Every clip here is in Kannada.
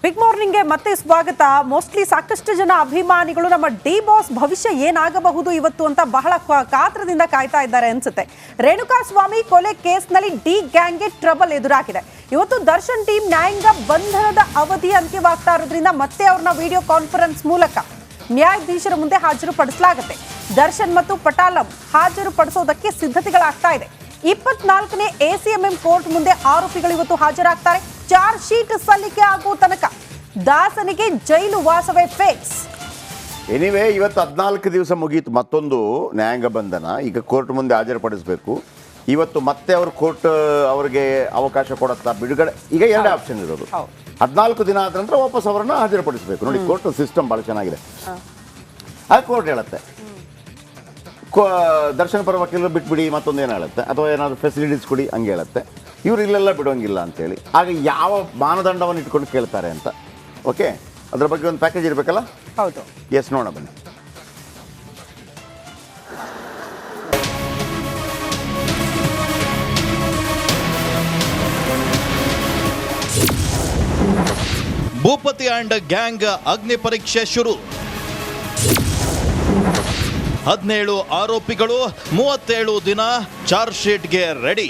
ಬಿಗ್ ಮಾರ್ನಿಂಗ್ಗೆ ಮತ್ತೆ ಸ್ವಾಗತ. ಮೋಸ್ಟ್ಲಿ ಸಾಕಷ್ಟು ಜನ ಅಭಿಮಾನಿಗಳು ನಮ್ಮ ಡಿ ಬಾಸ್ ಭವಿಷ್ಯ ಏನಾಗಬಹುದು ಇವತ್ತು ಅಂತ ಬಹಳ ಕಾತ್ರದಿಂದ ಕಾಯ್ತಾ ಇದ್ದಾರೆ ಅನ್ಸುತ್ತೆ. ರೇಣುಕಾಸ್ವಾಮಿ ಕೊಲೆ ಕೇಸ್ನಲ್ಲಿ ಡಿ ಗ್ಯಾಂಗ್ಗೆ ಟ್ರಬಲ್ ಎದುರಾಗಿದೆ. ಇವತ್ತು ದರ್ಶನ್ ಟೀಮ್ ನ್ಯಾಯಾಂಗ ಬಂಧನದ ಅವಧಿ ಅಂತ್ಯವಾಗ್ತಾ ಇರೋದ್ರಿಂದ ಮತ್ತೆ ಅವ್ರನ್ನ ವಿಡಿಯೋ ಕಾನ್ಫರೆನ್ಸ್ ಮೂಲಕ ನ್ಯಾಯಾಧೀಶರ ಮುಂದೆ ಹಾಜರುಪಡಿಸಲಾಗುತ್ತೆ. ದರ್ಶನ್ ಮತ್ತು ಪಟಾಲಂ ಹಾಜರುಪಡಿಸೋದಕ್ಕೆ ಸಿದ್ಧತೆಗಳಾಗ್ತಾ ಇದೆ. 24ನೇ ACMM ಕೋರ್ಟ್ ಮುಂದೆ ಆರೋಪಿಗಳು ಇವತ್ತು ಹಾಜರಾಗ್ತಾರೆ. ಚಾರ್ಜ್ ಶೀಟ್ ಸಲ್ಲಿಕೆ ಆಗುವ ತನಕ ದಾಸನಿಗೆ ಜೈಲು ವಾಸವೇ ಫಿಕ್ಸ್. ಎನಿವೇ ಇವತ್ತು 14 ದಿವಸ ಮುಗೀತು. ಮತ್ತೊಂದು ನ್ಯಾಯಾಂಗ ಬಂಧನ ಈಗ ಕೋರ್ಟ್ ಮುಂದೆ ಹಾಜರುಪಡಿಸಬೇಕು. ಇವತ್ತು ಮತ್ತೆ ಅವರು ಕೋರ್ಟ್ ಅವರಿಗೆ ಅವಕಾಶ ಕೊಡುತ್ತಾ ಬಿಡುಗಡೆ, ಈಗ ಎರಡು ಆಪ್ಷನ್ ಇರೋದು. 14 ದಿನ ಆದ ನಂತರ ವಾಪಸ್ ಅವರನ್ನು ಹಾಜರುಪಡಿಸಬೇಕು. ನೋಡಿ, ಕೋರ್ಟ್ ಸಿಸ್ಟಮ್ ಭಾಳ ಚೆನ್ನಾಗಿದೆ. ಅದು ಕೋರ್ಟ್ ಹೇಳುತ್ತೆ ದರ್ಶನ್ ಪರ ವಕೀಲರು ಬಿಟ್ಬಿಡಿ, ಮತ್ತೊಂದು ಏನು ಹೇಳುತ್ತೆ, ಅಥವಾ ಏನಾದರೂ ಫೆಸಿಲಿಟೀಸ್ ಕೊಡಿ ಹಂಗೆ ಹೇಳುತ್ತೆ. ಇವರು ಇಲ್ಲೆಲ್ಲ ಬಿಡೋಂಗಿಲ್ಲ ಅಂತೇಳಿ. ಆಗ ಯಾವ ಮಾನದಂಡವನ್ನು ಇಟ್ಕೊಂಡು ಕೇಳ್ತಾರೆ ಅಂತ. ಓಕೆ, ಅದರ ಬಗ್ಗೆ ಒಂದು ಪ್ಯಾಕೇಜ್ ಇರಬೇಕಲ್ಲ. ಹೌದು, ಎಸ್, ನೋಡೋಣ ಬನ್ನಿ. ಭೂಪತಿ ಅಂಡ್ ಗ್ಯಾಂಗ್ ಅಗ್ನಿ ಪರೀಕ್ಷೆ ಶುರು. 17 ಆರೋಪಿಗಳು 37 ದಿನ ಚಾರ್ಜ್ ಶೀಟ್ಗೆ ರೆಡಿ.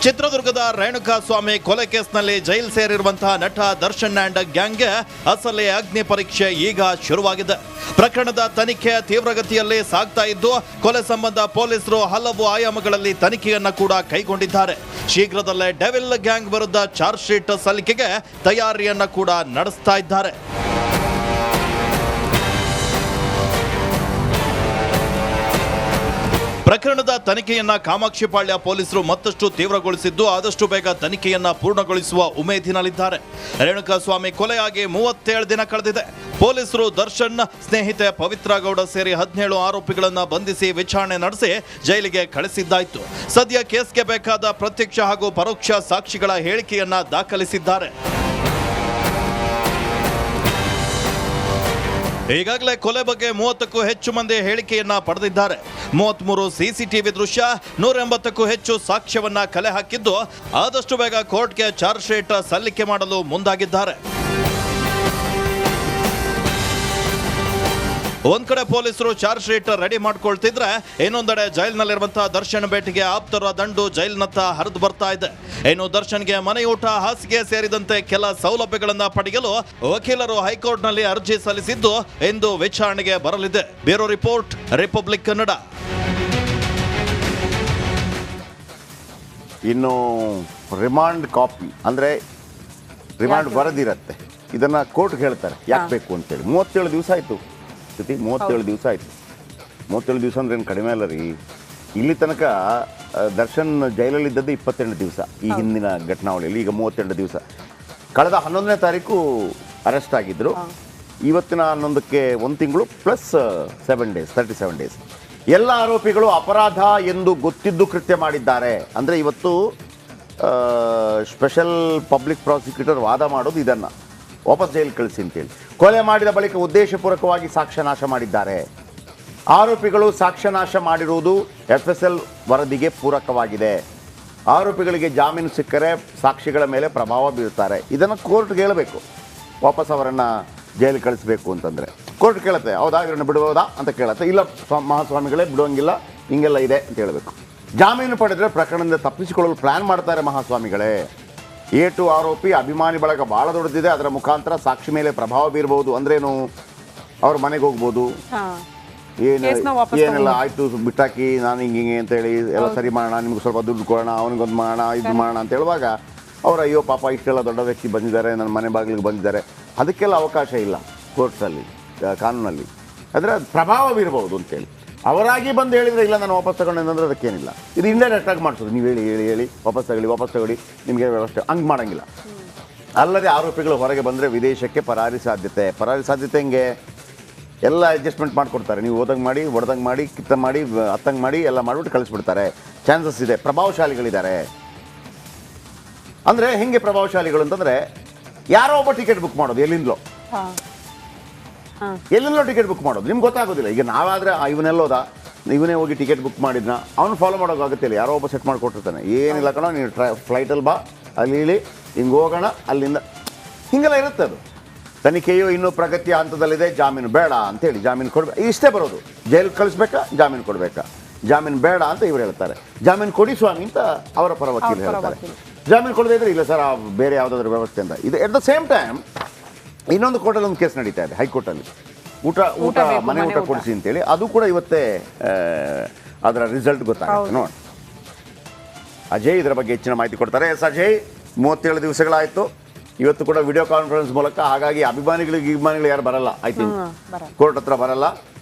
ಚಿತ್ರದುರ್ಗದ ರೇಣುಕಾಸ್ವಾಮಿ ಕೊಲೆ ಕೇಸ್ನಲ್ಲಿ ಜೈಲು ಸೇರಿರುವಂತಹ ನಟ ದರ್ಶನ್ ಅಂಡ್ ಗ್ಯಾಂಗ್ಗೆ ಅಸಲಿ ಅಗ್ನಿ ಪರೀಕ್ಷೆ ಈಗ ಶುರುವಾಗಿದೆ. ಪ್ರಕರಣದ ತನಿಖೆ ತೀವ್ರಗತಿಯಲ್ಲಿ ಸಾಗ್ತಾ ಇದ್ದು, ಕೊಲೆ ಸಂಬಂಧ ಪೊಲೀಸರು ಹಲವು ಆಯಾಮಗಳಲ್ಲಿ ತನಿಖೆಯನ್ನ ಕೂಡ ಕೈಗೊಂಡಿದ್ದಾರೆ. ಶೀಘ್ರದಲ್ಲೇ ಡೆವಿಲ್ ಗ್ಯಾಂಗ್ ವಿರುದ್ಧ ಚಾರ್ಜ್ ಶೀಟ್ ಸಲ್ಲಿಕೆಗೆ ತಯಾರಿಯನ್ನ ಕೂಡ ನಡೆಸ್ತಾ ಇದ್ದಾರೆ. ಪ್ರಕರಣದ ತನಿಖೆಯನ್ನ ಕಾಮಾಕ್ಷಿಪಾಳ್ಯ ಪೊಲೀಸರು ಮತ್ತಷ್ಟು ತೀವ್ರಗೊಳಿಸಿದ್ದು, ಆದಷ್ಟು ಬೇಗ ತನಿಖೆಯನ್ನ ಪೂರ್ಣಗೊಳಿಸುವ ಉಮೇದಿನಲ್ಲಿದ್ದಾರೆ. ರೇಣುಕಾಸ್ವಾಮಿ ಕೊಲೆಯಾಗಿ 37 ದಿನ ಕಳೆದಿದೆ. ಪೊಲೀಸರು ದರ್ಶನ್ ಸ್ನೇಹಿತೆ ಪವಿತ್ರ ಗೌಡ ಸೇರಿ 17 ಆರೋಪಿಗಳನ್ನ ಬಂಧಿಸಿ ವಿಚಾರಣೆ ನಡೆಸಿ ಜೈಲಿಗೆ ಕಳಿಸಿದ್ದಾಯಿತು. ಸದ್ಯ ಕೇಸ್ಗೆ ಬೇಕಾದ ಪ್ರತ್ಯಕ್ಷ ಹಾಗೂ ಪರೋಕ್ಷ ಸಾಕ್ಷಿಗಳ ಹೇಳಿಕೆಯನ್ನ ದಾಖಲಿಸಿದ್ದಾರೆ. ಈಗಾಗಲೇ ಕೊಲೆ ಬಗ್ಗೆ 30ಕ್ಕೂ ಹೆಚ್ಚು ಮಂದಿ ಹೇಳಿಕೆಯನ್ನ ಪಡೆದಿದ್ದಾರೆ. 33 CCTV ದೃಶ್ಯ, 180ಕ್ಕೂ ಹೆಚ್ಚು ಸಾಕ್ಷ್ಯವನ್ನ ಕಲೆ ಹಾಕಿದ್ದು, ಆದಷ್ಟು ಬೇಗ ಕೋರ್ಟ್ಗೆ ಚಾರ್ಜ್ ಶೀಟ್ ಸಲ್ಲಿಕೆ ಮಾಡಲು ಮುಂದಾಗಿದ್ದಾರೆ. ಒಂದ್ ಕಡೆ ಪೊಲೀಸರು ಚಾರ್ಜ್ ಶೀಟ್ ರೆಡಿ ಮಾಡ್ಕೊಳ್ತಿದ್ರೆ, ಇನ್ನೊಂದೆಡೆ ಜೈಲಿನಲ್ಲಿರುವಂತಹ ದರ್ಶನ್ ಭೇಟಿಗೆ ಆಪ್ತರ ದಂಡು ಜೈಲಿನತ್ತ ಹರಿದು ಬರ್ತಾ ಇದೆ. ಇನ್ನು ದರ್ಶನ್ಗೆ ಮನೆಯೂಟ, ಹಾಸಿಗೆ ಸೇರಿದಂತೆ ಕೆಲ ಸೌಲಭ್ಯಗಳನ್ನ ಪಡೆಯಲು ವಕೀಲರು ಹೈಕೋರ್ಟ್ನಲ್ಲಿ ಅರ್ಜಿ ಸಲ್ಲಿಸಿದ್ದು, ಇಂದು ವಿಚಾರಣೆಗೆ ಬರಲಿದೆ. Bureau report, Republic Kannada. ಇನ್ನು ರಿಮಾಂಡ್ ಕಾಪಿ ಅಂದರೆ ರಿಮಾಂಡ್ ವರದಿರತ್ತೆ, ಇದನ್ನು ಕೋರ್ಟ್ಗೆ ಹೇಳ್ತಾರೆ ಯಾಕೆ ಬೇಕು ಅಂತೇಳಿ. 37 ದಿವಸ ಆಯಿತು. 37 ದಿವಸ ಆಯಿತು. 37 ದಿವಸ ಅಂದ್ರೆ ಏನು ಕಡಿಮೆ ಅಲ್ಲ ರೀ. ಇಲ್ಲಿ ತನಕ ದರ್ಶನ್ ಜೈಲಲ್ಲಿದ್ದದ್ದು 28 ದಿವಸ ಈ ಹಿಂದಿನ ಘಟನಾವಳಿಯಲ್ಲಿ. ಈಗ 38 ದಿವಸ. ಕಳೆದ 11ನೇ ತಾರೀಕು ಅರೆಸ್ಟ್ ಆಗಿದ್ದರು. ಇವತ್ತಿನ 11ಕ್ಕೆ 1 ತಿಂಗಳು ಪ್ಲಸ್ 7 ಡೇಸ್, 37 ಡೇಸ್. ಎಲ್ಲ ಆರೋಪಿಗಳು ಅಪರಾಧ ಎಂದು ಗೊತ್ತಿದ್ದು ಕೃತ್ಯ ಮಾಡಿದ್ದಾರೆ. ಅಂದರೆ ಇವತ್ತು ಸ್ಪೆಷಲ್ ಪಬ್ಲಿಕ್ ಪ್ರಾಸಿಕ್ಯೂಟರ್ ವಾದ ಮಾಡೋದು ಇದನ್ನು, ವಾಪಸ್ ಜೈಲು ಕಳಿಸಿ ಅಂತೇಳಿ. ಕೊಲೆ ಮಾಡಿದ ಬಳಿಕ ಉದ್ದೇಶಪೂರ್ವಕವಾಗಿ ಸಾಕ್ಷ್ಯನಾಶ ಮಾಡಿದ್ದಾರೆ. ಆರೋಪಿಗಳು ಸಾಕ್ಷ್ಯನಾಶ ಮಾಡಿರುವುದು FSL ವರದಿಗೆ ಪೂರಕವಾಗಿದೆ. ಆರೋಪಿಗಳಿಗೆ ಜಾಮೀನು ಸಿಕ್ಕರೆ ಸಾಕ್ಷಿಗಳ ಮೇಲೆ ಪ್ರಭಾವ ಬೀರುತ್ತಾರೆ. ಇದನ್ನು ಕೋರ್ಟ್ಗೆ ಹೇಳಬೇಕು. ವಾಪಸ್ ಅವರನ್ನು ಜೈಲಿಗೆ ಕಳಿಸಬೇಕು ಅಂತಂದರೆ ಕೋರ್ಟ್ ಕೇಳುತ್ತೆ, ಹೌದಾ ಇವರನ್ನು ಬಿಡ್ಬೋದಾ ಅಂತ ಕೇಳುತ್ತೆ. ಇಲ್ಲ ಮಹಾಸ್ವಾಮಿಗಳೇ ಬಿಡುವಂಗಿಲ್ಲ, ಹಿಂಗೆಲ್ಲ ಇದೆ ಅಂತ ಹೇಳಬೇಕು. ಜಾಮೀನು ಪಡೆದರೆ ಪ್ರಕರಣದಿಂದ ತಪ್ಪಿಸಿಕೊಳ್ಳಲು ಪ್ಲ್ಯಾನ್ ಮಾಡ್ತಾರೆ ಮಹಾಸ್ವಾಮಿಗಳೇ. A2 ಆರೋಪಿ ಅಭಿಮಾನಿ ಬಳಗ ಭಾಳ ದೊಡ್ಡದಿದೆ. ಅದರ ಮುಖಾಂತರ ಸಾಕ್ಷಿ ಮೇಲೆ ಪ್ರಭಾವ ಬೀರ್ಬೋದು. ಅಂದ್ರೇನು, ಅವ್ರ ಮನೆಗೆ ಹೋಗ್ಬೋದು, ಏನೆಲ್ಲ ಆಯಿತು ಬಿಟ್ಟಾಕಿ ನಾನು ಹಿಂಗೆ ಅಂತೇಳಿ ಎಲ್ಲ ಸರಿ ಮಾಡೋಣ, ನಿಮ್ಗೆ ಸ್ವಲ್ಪ ದುಡ್ಡು ಕೊಡೋಣ, ಅವನಿಗೊಂದು ಮಾಡೋಣ, ಇದು ಮಾಡೋಣ ಅಂತ ಹೇಳುವಾಗ ಅವರು ಅಯ್ಯೋ ಪಾಪ ಇಷ್ಟೆಲ್ಲ ದೊಡ್ಡ ವ್ಯಕ್ತಿ ಬಂದಿದ್ದಾರೆ, ನನ್ನ ಮನೆ ಬಾಗಿಲಿಗೆ ಬಂದಿದ್ದಾರೆ, ಅದಕ್ಕೆಲ್ಲ ಅವಕಾಶ ಇಲ್ಲ ಕೋರ್ಟ್ಸಲ್ಲಿ, ಕಾನೂನಲ್ಲಿ. ಅದರ ಪ್ರಭಾವ ಬೀರ್ಬೋದು ಅಂತೇಳಿ ಅವರಾಗಿ ಬಂದು ಹೇಳಿದರೆ ಇಲ್ಲ ನಾನು ವಾಪಸ್ ತಗೊಂಡೇನಂದ್ರೆ ಅದಕ್ಕೇನಿಲ್ಲ. ಇದು ಇಂಡೈರೆಕ್ಟ್ ಆಗಿ ಮಾಡಿಸೋದು. ನೀವು ಹೇಳಿ ವಾಪಸ್ ತಗೊಳ್ಳಿ ನಿಮಗೆ ವ್ಯವಸ್ಥೆ ಹಂಗೆ ಮಾಡೋಂಗಿಲ್ಲ. ಅಲ್ಲದೆ ಆರೋಪಿಗಳು ಹೊರಗೆ ಬಂದರೆ ವಿದೇಶಕ್ಕೆ ಪರಾರಿ ಸಾಧ್ಯತೆ ಹೆಂಗೆ, ಎಲ್ಲ ಅಡ್ಜಸ್ಟ್ಮೆಂಟ್ ಮಾಡಿಕೊಡ್ತಾರೆ. ನೀವು ಓದಂಗೆ ಮಾಡಿ, ಹೊಡೆದಂಗೆ ಮಾಡಿ, ಕಿತ್ತಂಗೆ ಮಾಡಿ, ಹತ್ತಂಗೆ ಮಾಡಿ ಎಲ್ಲ ಮಾಡಿಬಿಟ್ಟು ಕಳಿಸ್ಬಿಡ್ತಾರೆ. ಚಾನ್ಸಸ್ ಇದೆ. ಪ್ರಭಾವಶಾಲಿಗಳಿದ್ದಾರೆ. ಅಂದರೆ ಹೆಂಗೆ ಪ್ರಭಾವಶಾಲಿಗಳು ಅಂತಂದರೆ, ಯಾರೋ ಒಬ್ಬ ಟಿಕೆಟ್ ಬುಕ್ ಮಾಡೋದು, ಎಲ್ಲಿಂದಲೋ ಟಿಕೆಟ್ ಬುಕ್ ಮಾಡೋದು, ನಿಮ್ಗೆ ಗೊತ್ತಾಗೋದಿಲ್ಲ. ಈಗ ನಾವಾದರೆ ಇವನೆಲ್ಲೋದ, ಇವನೇ ಹೋಗಿ ಟಿಕೆಟ್ ಬುಕ್ ಮಾಡಿದ್ನ, ಅವನು ಫಾಲೋ ಮಾಡೋಕ್ಕಾಗುತ್ತೆ ಇಲ್ಲ. ಯಾರೋ ಒಬ್ಬ ಸೆಟ್ ಮಾಡಿಕೊಟ್ಟಿರ್ತಾನೆ, ಏನಿಲ್ಲ ಕಣೋ ನೀನು ಫ್ಲೈಟಲ್ಲಿ ಬಾ, ಅಲ್ಲಿ ಇಳಿ, ಹಿಂಗೆ ಹೋಗೋಣ, ಅಲ್ಲಿಂದ ಹಿಂಗೆಲ್ಲ ಇರುತ್ತೆ ಅದು. ತನಿಖೆಯು ಇನ್ನೂ ಪ್ರಗತಿಯ ಹಂತದಲ್ಲಿದೆ, ಜಾಮೀನು ಬೇಡ ಅಂತೇಳಿ ಜಾಮೀನು ಕೊಡಬೇಕು, ಇಷ್ಟೇ ಬರೋದು. ಜೈಲಿಗೆ ಕಳಿಸ್ಬೇಕಾ, ಜಾಮೀನು ಕೊಡಬೇಕಾ, ಜಾಮೀನು ಬೇಡ ಅಂತ ಇವ್ರು ಹೇಳ್ತಾರೆ, ಜಾಮೀನು ಕೊಡಿ ಸ್ವಾಮಿ ಅಂತ ಅವರ ಪರ ವಕೀಲರು ಹೇಳ್ತಾರೆ. ಜಾಮೀನು ಕೊಡದೇ ಇದ್ರೆ ಇಲ್ಲ ಸರ್ ಬೇರೆ ಯಾವುದಾದ್ರೂ ವ್ಯವಸ್ಥೆ ಅಂತ. ಇದು ಎಟ್ ದ ಸೇಮ್ ಟೈಮ್ ಇನ್ನೊಂದು ಕೋರ್ಟಲ್ಲಿ ಒಂದು ಕೇಸ್ ನಡೀತಾ ಇದೆ, ಹೈಕೋರ್ಟಲ್ಲಿ. ಊಟ ಮನೆ ಊಟ ಕೊಡಿಸಿ ಅಂತೇಳಿ, ಅದು ಕೂಡ ಇವತ್ತೇ ಅದರ ರಿಸಲ್ಟ್ ಗೊತ್ತಾಗುತ್ತೆ ನೋಡಿ. ಅಜಯ್ ಇದರ ಬಗ್ಗೆ ಹೆಚ್ಚಿನ ಮಾಹಿತಿ ಕೊಡ್ತಾರೆ. ಎಸ್ ಅಜಯ್, 37 ದಿವಸಗಳಾಯಿತು, ಇವತ್ತು ಕೂಡ ವಿಡಿಯೋ ಕಾನ್ಫರೆನ್ಸ್ ಮೂಲಕ, ಹಾಗಾಗಿ ಅಭಿಮಾನಿಗಳು ಯಾರು ಬರಲ್ಲ, ಐ ಥಿಂಕ್ ಕೋರ್ಟ್ ಹತ್ರ ಬರಲ್ಲ.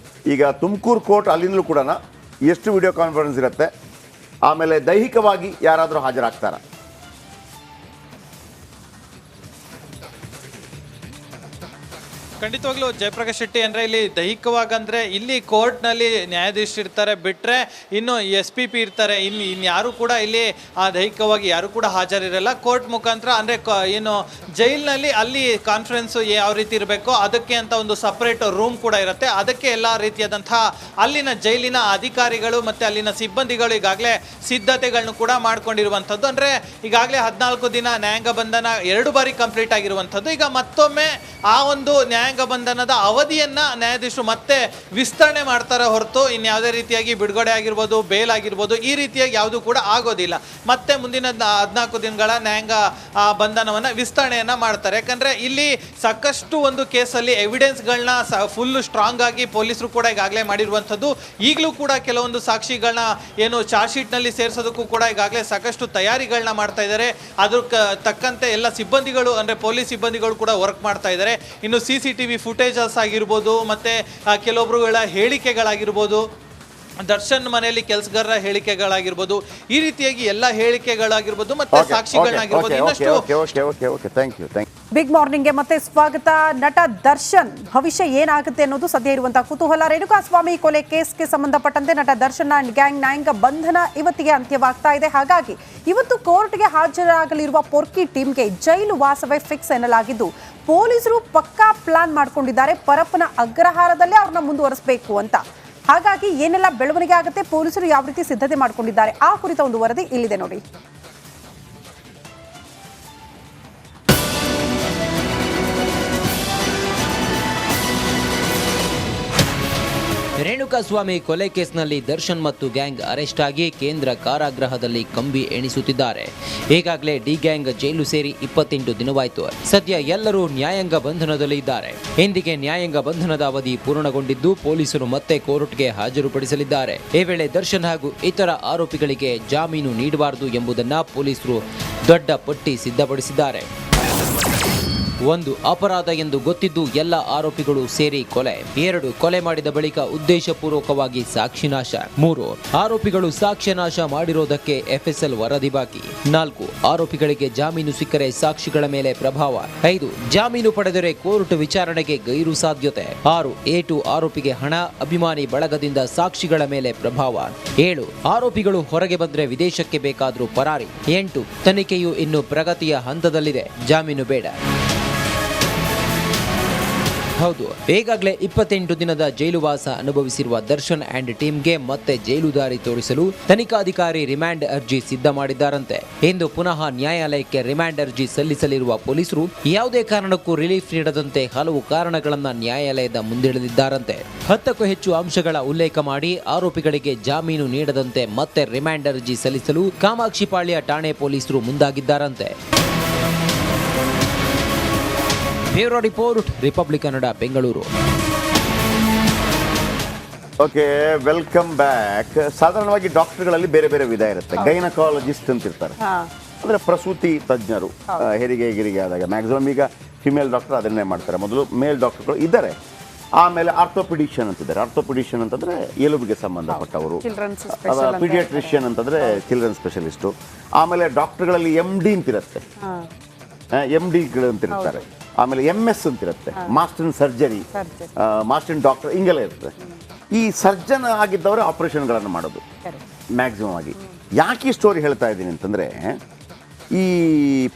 ಈಗ ತುಮಕೂರು ಕೋರ್ಟ್ ಅಲ್ಲಿಂದಲೂ ಕೂಡ ಎಷ್ಟು ವಿಡಿಯೋ ಕಾನ್ಫರೆನ್ಸ್ ಇರುತ್ತೆ, ಆಮೇಲೆ ದೈಹಿಕವಾಗಿ ಯಾರಾದರೂ ಹಾಜರಾಗ್ತಾರ? ಖಂಡಿತವಾಗ್ಲೂ ಜಯಪ್ರಕಾಶ್ ಶೆಟ್ಟಿ ಅಂದರೆ ಇಲ್ಲಿ ದೈಹಿಕವಾಗಂದರೆ ಇಲ್ಲಿ ಕೋರ್ಟ್ನಲ್ಲಿ ನ್ಯಾಯಾಧೀಶರು ಇರ್ತಾರೆ, ಬಿಟ್ಟರೆ ಇನ್ನು SPP ಇರ್ತಾರೆ, ಇನ್ಯಾರು ಕೂಡ ಇಲ್ಲಿ ದೈಹಿಕವಾಗಿ ಯಾರು ಕೂಡ ಹಾಜರಿರಲ್ಲ. ಕೋರ್ಟ್ ಮುಖಾಂತರ ಅಂದರೆ ಏನು ಜೈಲಿನಲ್ಲಿ ಅಲ್ಲಿ ಕಾನ್ಫರೆನ್ಸು ಯಾವ ರೀತಿ ಇರಬೇಕೋ ಅದಕ್ಕೆ ಅಂತ ಒಂದು ಸಪ್ರೇಟ್ ರೂಮ್ ಕೂಡ ಇರುತ್ತೆ. ಅದಕ್ಕೆ ಎಲ್ಲ ರೀತಿಯಾದಂತಹ ಅಲ್ಲಿನ ಜೈಲಿನ ಅಧಿಕಾರಿಗಳು ಮತ್ತು ಅಲ್ಲಿನ ಸಿಬ್ಬಂದಿಗಳು ಈಗಾಗಲೇ ಸಿದ್ಧತೆಗಳನ್ನು ಕೂಡ ಮಾಡ್ಕೊಂಡಿರುವಂಥದ್ದು. ಅಂದರೆ ಈಗಾಗಲೇ 14 ದಿನ ನ್ಯಾಯಾಂಗ ಬಂಧನ 2 ಬಾರಿ ಕಂಪ್ಲೀಟ್ ಆಗಿರುವಂಥದ್ದು. ಈಗ ಮತ್ತೊಮ್ಮೆ ಆ ಒಂದು ನ್ಯಾಯಾಂಗ ಬಂಧನದ ಅವಧಿಯನ್ನ ನ್ಯಾಯಾಧೀಶರು ಮತ್ತೆ ವಿಸ್ತರಣೆ ಮಾಡ್ತಾರೆ ಹೊರತು ಇನ್ಯಾವುದೇ ರೀತಿಯಾಗಿ ಬಿಡುಗಡೆ ಆಗಿರ್ಬೋದು, ಬೇಲ್ ಆಗಿರ್ಬೋದು, ಈ ರೀತಿಯಾಗಿ ಯಾವುದು ಕೂಡ ಆಗೋದಿಲ್ಲ. ಮತ್ತೆ ಮುಂದಿನ 14 ದಿನಗಳ ನ್ಯಾಯಾಂಗ ಬಂಧನವನ್ನ ವಿಸ್ತರಣೆಯನ್ನ ಮಾಡ್ತಾರೆ. ಯಾಕಂದ್ರೆ ಇಲ್ಲಿ ಸಾಕಷ್ಟು ಒಂದು ಕೇಸಲ್ಲಿ ಎವಿಡೆನ್ಸ್ಗಳನ್ನ ಫುಲ್ ಸ್ಟ್ರಾಂಗ್ ಆಗಿ ಪೊಲೀಸರು ಕೂಡ ಈಗಾಗಲೇ ಮಾಡಿರುವಂಥದ್ದು. ಈಗಲೂ ಕೂಡ ಕೆಲವೊಂದು ಸಾಕ್ಷಿಗಳನ್ನ ಏನು ಚಾರ್ಜ್ ಶೀಟ್ ನಲ್ಲಿ ಸೇರಿಸೋದಕ್ಕೂ ಕೂಡ ಈಗಾಗಲೇ ಸಾಕಷ್ಟು ತಯಾರಿಗಳನ್ನ ಮಾಡ್ತಾ ಇದ್ದಾರೆ. ಅದಕ್ಕೆ ತಕ್ಕಂತೆ ಎಲ್ಲ ಸಿಬ್ಬಂದಿಗಳು ಅಂದ್ರೆ ಪೊಲೀಸ್ ಸಿಬ್ಬಂದಿಗಳು ಕೂಡ ವರ್ಕ್ ಮಾಡ್ತಾ ಇದ್ದಾರೆ. ಇನ್ನು CCTV ಫುಟೇಜಸ್ ಆಗಿರ್ಬೋದು, ಮತ್ತೆ ಕೆಲವೊಬ್ಬರುಗಳ ಹೇಳಿಕೆಗಳಾಗಿರ್ಬೋದು, ದರ್ಶನ್ ಮನೆಯಲ್ಲಿ ಕೆಲಸಗಾರರ ಹೇಳಿಕೆಗಳಾಗಿರ್ಬೋದು, ಈ ರೀತಿಯಾಗಿ ಎಲ್ಲ ಹೇಳಿಕೆಗಳಾಗಿರ್ಬೋದು ಮತ್ತೆ ಸಾಕ್ಷಿಗಳಾಗಿರ್ಬೋದು. ಬಿಗ್ ಮಾರ್ನಿಂಗ್ಗೆ ಮತ್ತೆ ಸ್ವಾಗತ. ನಟ ದರ್ಶನ್ ಭವಿಷ್ಯ ಏನಾಗುತ್ತೆ ಅನ್ನೋದು ಸದ್ಯ ಇರುವಂತಹ ಕುತೂಹಲ. ರೇಣುಕಾಸ್ವಾಮಿ ಕೊಲೆ ಕೇಸ್ಗೆ ಸಂಬಂಧಪಟ್ಟಂತೆ ನಟ ದರ್ಶನ್ ಅಂಡ್ ಗ್ಯಾಂಗ್ ನ್ಯಾಯಾಂಗ ಬಂಧನ ಇವತ್ತಿಗೆ ಅಂತ್ಯವಾಗ್ತಾ ಇದೆ. ಹಾಗಾಗಿ ಇವತ್ತು ಕೋರ್ಟ್ಗೆ ಹಾಜರಾಗಲಿರುವ ಪೊರ್ಕಿ ಟೀಮ್ಗೆ ಜೈಲು ವಾಸವೇ ಫಿಕ್ಸ್ ಎನ್ನಲಾಗಿದ್ದು, ಪೊಲೀಸರು ಪಕ್ಕಾ ಪ್ಲಾನ್ ಮಾಡ್ಕೊಂಡಿದ್ದಾರೆ ಪರಪ್ಪನ ಅಗ್ರಹಾರದಲ್ಲೇ ಅವ್ರನ್ನ ಮುಂದುವರಿಸಬೇಕು ಅಂತ. ಹಾಗಾಗಿ ಏನೆಲ್ಲ ಬೆಳವಣಿಗೆ ಆಗುತ್ತೆ, ಪೊಲೀಸರು ಯಾವ ರೀತಿ ಸಿದ್ಧತೆ ಮಾಡಿಕೊಂಡಿದ್ದಾರೆ, ಆ ಕುರಿತ ಒಂದು ವರದಿ ಇಲ್ಲಿದೆ ನೋಡಿ. ರೇಣುಕಾಸ್ವಾಮಿ ಕೊಲೆ ಕೇಸ್ನಲ್ಲಿ ದರ್ಶನ್ ಮತ್ತು ಗ್ಯಾಂಗ್ ಅರೆಸ್ಟ್ ಆಗಿ ಕೇಂದ್ರ ಕಾರಾಗೃಹದಲ್ಲಿ ಕಂಬಿ ಎಣಿಸುತ್ತಿದ್ದಾರೆ. ಈಗಾಗಲೇ ಡಿ ಗ್ಯಾಂಗ್ ಜೈಲು ಸೇರಿ 28 ದಿನವಾಯಿತು. ಸದ್ಯ ಎಲ್ಲರೂ ನ್ಯಾಯಾಂಗ ಬಂಧನದಲ್ಲಿ ಇದ್ದಾರೆ. ಇಂದಿಗೆ ನ್ಯಾಯಾಂಗ ಬಂಧನದ ಅವಧಿ ಪೂರ್ಣಗೊಂಡಿದ್ದು, ಪೊಲೀಸರು ಮತ್ತೆ ಕೋರ್ಟ್ಗೆ ಹಾಜರುಪಡಿಸಲಿದ್ದಾರೆ. ಈ ವೇಳೆ ದರ್ಶನ್ ಹಾಗೂ ಇತರ ಆರೋಪಿಗಳಿಗೆ ಜಾಮೀನು ನೀಡಬಾರದು ಎಂಬುದನ್ನು ಪೊಲೀಸರು ದೊಡ್ಡ ಪಟ್ಟಿ ಸಿದ್ಧಪಡಿಸಿದ್ದಾರೆ. 1 ಅಪರಾಧ ಎಂದು ಗೊತ್ತಿದ್ದು ಎಲ್ಲ ಆರೋಪಿಗಳು ಸೇರಿ ಕೊಲೆ. 2 ಕೊಲೆ ಮಾಡಿದ ಬಳಿಕ ಉದ್ದೇಶಪೂರ್ವಕವಾಗಿ ಸಾಕ್ಷಿನಾಶ. 3 ಆರೋಪಿಗಳು ಸಾಕ್ಷ್ಯನಾಶ ಮಾಡಿರೋದಕ್ಕೆ FSL ವರದಿ ಬಾಕಿ. 4 ಆರೋಪಿಗಳಿಗೆ ಜಾಮೀನು ಸಿಕ್ಕರೆ ಸಾಕ್ಷಿಗಳ ಮೇಲೆ ಪ್ರಭಾವ. 5 ಜಾಮೀನು ಪಡೆದರೆ ಕೋರ್ಟ್ ವಿಚಾರಣೆಗೆ ಗೈರು ಸಾಧ್ಯತೆ. 6 A2 ಆರೋಪಿಗೆ ಹಣ, ಅಭಿಮಾನಿ ಬಳಗದಿಂದ ಸಾಕ್ಷಿಗಳ ಮೇಲೆ ಪ್ರಭಾವ. 7 ಆರೋಪಿಗಳು ಹೊರಗೆ ಬಂದ್ರೆ ವಿದೇಶಕ್ಕೆ ಬೇಕಾದ್ರೂ ಪರಾರಿ. 8 ತನಿಖೆಯು ಇನ್ನು ಪ್ರಗತಿಯ ಹಂತದಲ್ಲಿದೆ, ಜಾಮೀನು ಬೇಡ. ಹೌದು, ಈಗಾಗಲೇ 28 ದಿನದ ಜೈಲುವಾಸ ಅನುಭವಿಸಿರುವ ದರ್ಶನ್ ಅಂಡ್ ಟೀಮ್ಗೆ ಮತ್ತೆ ಜೈಲು ದಾರಿ ತೋರಿಸಲು ತನಿಖಾಧಿಕಾರಿ ರಿಮ್ಯಾಂಡ್ ಅರ್ಜಿ ಸಿದ್ಧ ಮಾಡಿದ್ದಾರಂತೆ. ಇಂದು ಪುನಃ ನ್ಯಾಯಾಲಯಕ್ಕೆ ರಿಮ್ಯಾಂಡ್ ಅರ್ಜಿ ಸಲ್ಲಿಸಲಿರುವ ಪೊಲೀಸರು ಯಾವುದೇ ಕಾರಣಕ್ಕೂ ರಿಲೀಫ್ ನೀಡದಂತೆ ಹಲವು ಕಾರಣಗಳನ್ನು ನ್ಯಾಯಾಲಯದ ಮುಂದಿಡಲಿದ್ದಾರಂತೆ. 10ಕ್ಕೂ ಹೆಚ್ಚು ಅಂಶಗಳ ಉಲ್ಲೇಖ ಮಾಡಿ ಆರೋಪಿಗಳಿಗೆ ಜಾಮೀನು ನೀಡದಂತೆ ಮತ್ತೆ ರಿಮ್ಯಾಂಡ್ ಅರ್ಜಿ ಸಲ್ಲಿಸಲು ಕಾಮಾಕ್ಷಿಪಾಳ್ಯ ಠಾಣೆ ಪೊಲೀಸರು ಮುಂದಾಗಿದ್ದಾರಂತೆ. Bureau report, Republic Kannada, Bengaluru. Okay, welcome back. ಸಾಧಾರಣವಾಗಿ ಡಾಕ್ಟರ್ಗಳಲ್ಲಿ ಬೇರೆ ಬೇರೆ ವಿಧ ಇರುತ್ತೆ. ಗೈನಕಾಲಜಿಸ್ಟ್ ಅಂತ ಇರ್ತಾರೆ, ಅಂದರೆ ಪ್ರಸೂತಿ ತಜ್ಞರು. ಹೆರಿಗೆ ಆದಾಗ ಮ್ಯಾಕ್ಸಿಮಮ್ ಈಗ ಫಿಮೇಲ್ ಡಾಕ್ಟರ್ ಅದನ್ನೇ ಮಾಡ್ತಾರೆ. ಮೊದಲು ಮೇಲ್ ಡಾಕ್ಟರ್ಗಳು ಇದ್ದಾರೆ. ಆಮೇಲೆ ಆರ್ಥೋಪಿಡಿಷಿಯನ್ ಅಂತಿದ್ದಾರೆ. ಆರ್ಥೋಪಿಡಿಷಿಯನ್ ಅಂತಂದರೆ ಎಲುಬಿಗೆ ಸಂಬಂಧಪಟ್ಟವರು. ಪೀಡಿಯಾಟ್ರಿಷಿಯನ್ ಅಂತಂದರೆ ಚಿಲ್ಡ್ರನ್ ಸ್ಪೆಷಲಿಸ್ಟು. ಆಮೇಲೆ ಡಾಕ್ಟರ್ಗಳಲ್ಲಿ MD ಅಂತಿರುತ್ತೆ, MDಗಳು ಅಂತಿರ್ತಾರೆ. ಆಮೇಲೆ MS ಅಂತಿರುತ್ತೆ, master in surgery, master in doctor, ಹಿಂಗೆಲ್ಲ ಇರುತ್ತೆ. ಈ ಸರ್ಜನ್ ಆಗಿದ್ದವರೇ ಆಪರೇಷನ್ಗಳನ್ನು ಮಾಡೋದು ಮ್ಯಾಕ್ಸಿಮಮ್ ಆಗಿ. ಯಾಕೆ ಈ ಸ್ಟೋರಿ ಹೇಳ್ತಾ ಇದ್ದೀನಿ ಅಂತಂದರೆ, ಈ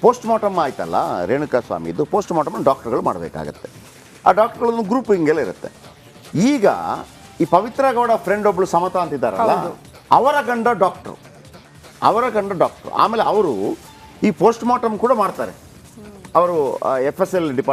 ಪೋಸ್ಟ್ ಮಾರ್ಟಮ್ ಆಯ್ತಲ್ಲ ರೇಣುಕಾಸ್ವಾಮಿದು, ಪೋಸ್ಟ್ ಮಾರ್ಟಮ್ ಡಾಕ್ಟರ್ಗಳು ಮಾಡಬೇಕಾಗತ್ತೆ. ಆ ಡಾಕ್ಟರ್ಗಳೊಂದು ಗ್ರೂಪ್ ಹಿಂಗೆಲ್ಲ ಇರುತ್ತೆ. ಈಗ ಈ ಪವಿತ್ರ ಗೌಡ ಫ್ರೆಂಡ್ ಒಬ್ಳು ಸಮತಾ ಅಂತಿದ್ದಾರಲ್ಲ, ಅವರ ಗಂಡ ಡಾಕ್ಟ್ರು. ಆಮೇಲೆ ಅವರು ಈ ಪೋಸ್ಟ್ ಮಾರ್ಟಮ್ ಕೂಡ ಮಾಡ್ತಾರೆ. ಅವರು FSL ಡಿಪಾರ್ಟ್ಮೆಂಟ್